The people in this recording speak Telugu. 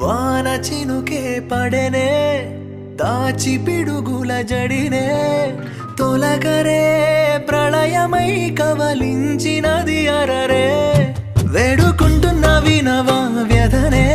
వాన చినుకే పడెనే దాచి పిడుగుల జడినే తొలగరే ప్రళయమై కవలించినది అరరే వేడుకుంటున్న వినవా వ్యధనే